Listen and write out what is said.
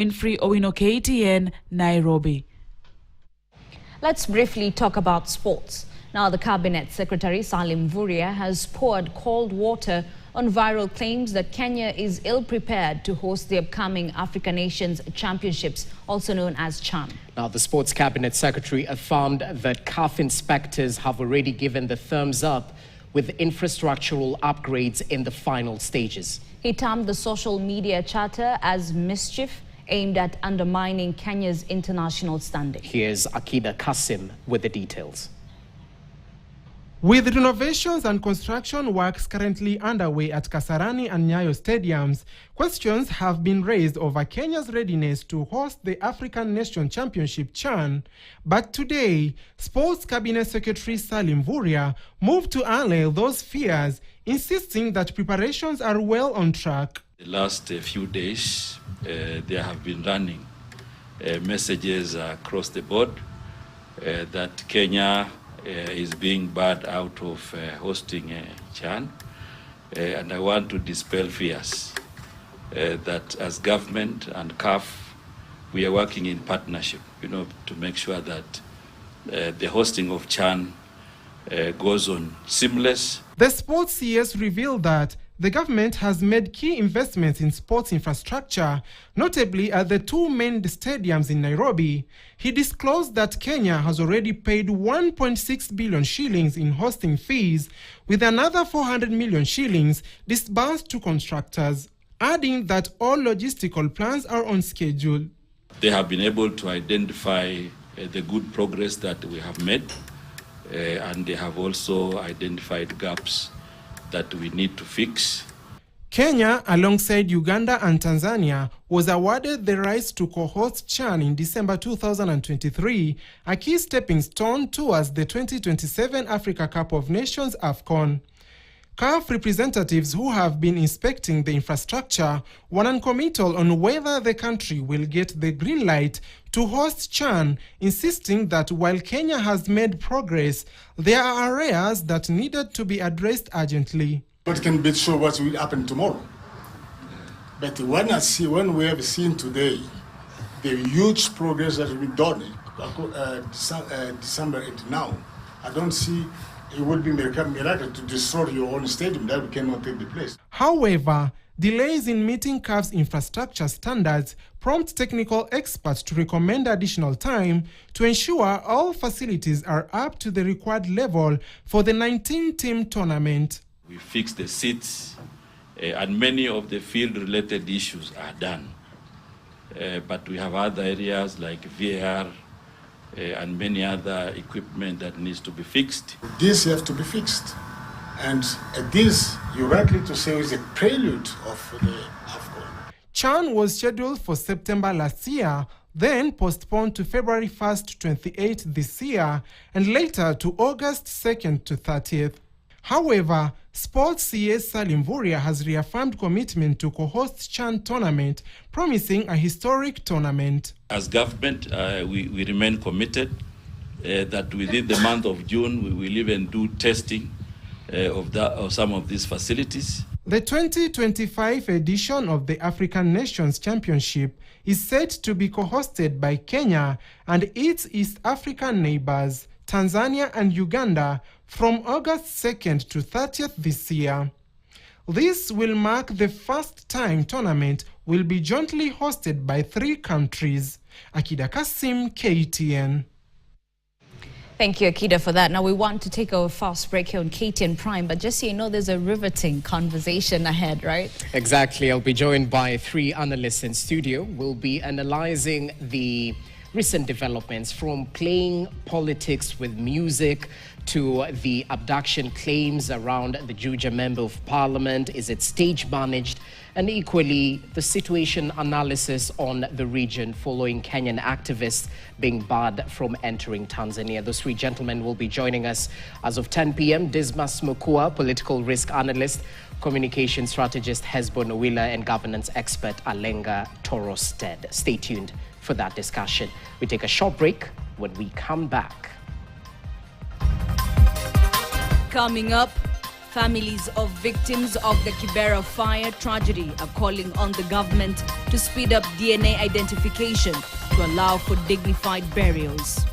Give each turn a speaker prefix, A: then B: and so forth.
A: Winfrey Owino, KTN, Nairobi.
B: Let's briefly talk about sports. Now, the Cabinet Secretary Salim Mvurya has poured cold water on viral claims that Kenya is ill-prepared to host the upcoming African Nations Championships, also known as CHAN.
C: Now, the Sports Cabinet Secretary affirmed that CAF inspectors have already given the thumbs up with infrastructural upgrades in the final stages.
B: He termed the social media chatter as mischief aimed at undermining Kenya's international standing.
C: Here's Akida Kasim with the details.
D: With renovations and construction works currently underway at Kasarani and Nyayo stadiums, questions have been raised over Kenya's readiness to host the African Nation Championship CHAN. But today, Sports Cabinet Secretary Salim Mvurya moved to allay those fears, insisting that preparations are well on track.
E: The last few days, there have been running messages across the board that Kenya is being barred out of hosting CHAN, and I want to dispel fears that as government and CAF, we are working in partnership, to make sure that the hosting of CHAN goes on seamless.
D: The sports CS revealed that the government has made key investments in sports infrastructure, notably at the two main stadiums in Nairobi. He disclosed that Kenya has already paid 1.6 billion shillings in hosting fees, with another 400 million shillings disbursed to constructors, adding that all logistical plans are on schedule.
E: They have been able to identify the good progress that we have made, and they have also identified gaps that we need to fix.
D: Kenya, alongside Uganda and Tanzania, was awarded the rights to co-host CHAN in December 2023, a key stepping stone towards the 2027 Africa Cup of Nations AFCON. CAF representatives who have been inspecting the infrastructure were non-committal on whether the country will get the green light to host CHAN, insisting that while Kenya has made progress, there are areas that needed to be addressed urgently.
F: What can be sure what will happen tomorrow? But when we have seen today the huge progress that has been done December and now, I don't see it would be miracle to destroy your own stadium. That cannot take the place.
D: However, delays in meeting CAF's infrastructure standards prompt technical experts to recommend additional time to ensure all facilities are up to the required level for the 19-team tournament.
E: We fixed the seats, and many of the field-related issues are done. But we have other areas like VAR, and many other equipment that needs to be fixed.
F: This have to be fixed. And this, you're likely to say, is a prelude of the AFCON.
D: CHAN was scheduled for September last year, then postponed to February 1st to 28th this year, and later to August 2nd to 30th. However, Sports CS Salim Mvurya has reaffirmed commitment to co-host CHAN tournament, promising a historic tournament.
E: As government, we remain committed that within the month of June, we will even do testing of some of these facilities.
D: The 2025 edition of the African Nations Championship is set to be co-hosted by Kenya and its East African neighbors, Tanzania and Uganda, from August 2nd to 30th this year. This will mark the first time tournament will be jointly hosted by 3 countries. Akida Kasim, KTN.
B: Thank you, Akida, for that. Now, we want to take a fast break here on KTN Prime, but just so you know, there's a riveting conversation ahead, right?
C: Exactly. I'll be joined by 3 analysts in studio. We'll be analyzing the recent developments from playing politics with music to the abduction claims around the Juja Member of Parliament. Is it stage managed? And equally, the situation analysis on the region following Kenyan activists being barred from entering Tanzania. Those 3 gentlemen will be joining us as of 10 p.m. Dismas Mukua, political risk analyst, communication strategist Hesbon Owila, and governance expert Alenga Torosted. Stay tuned for that discussion. We take a short break. When we come back,
A: Coming up,
B: Families of victims of the Kibera fire tragedy are calling on the government to speed up DNA identification to allow for dignified burials.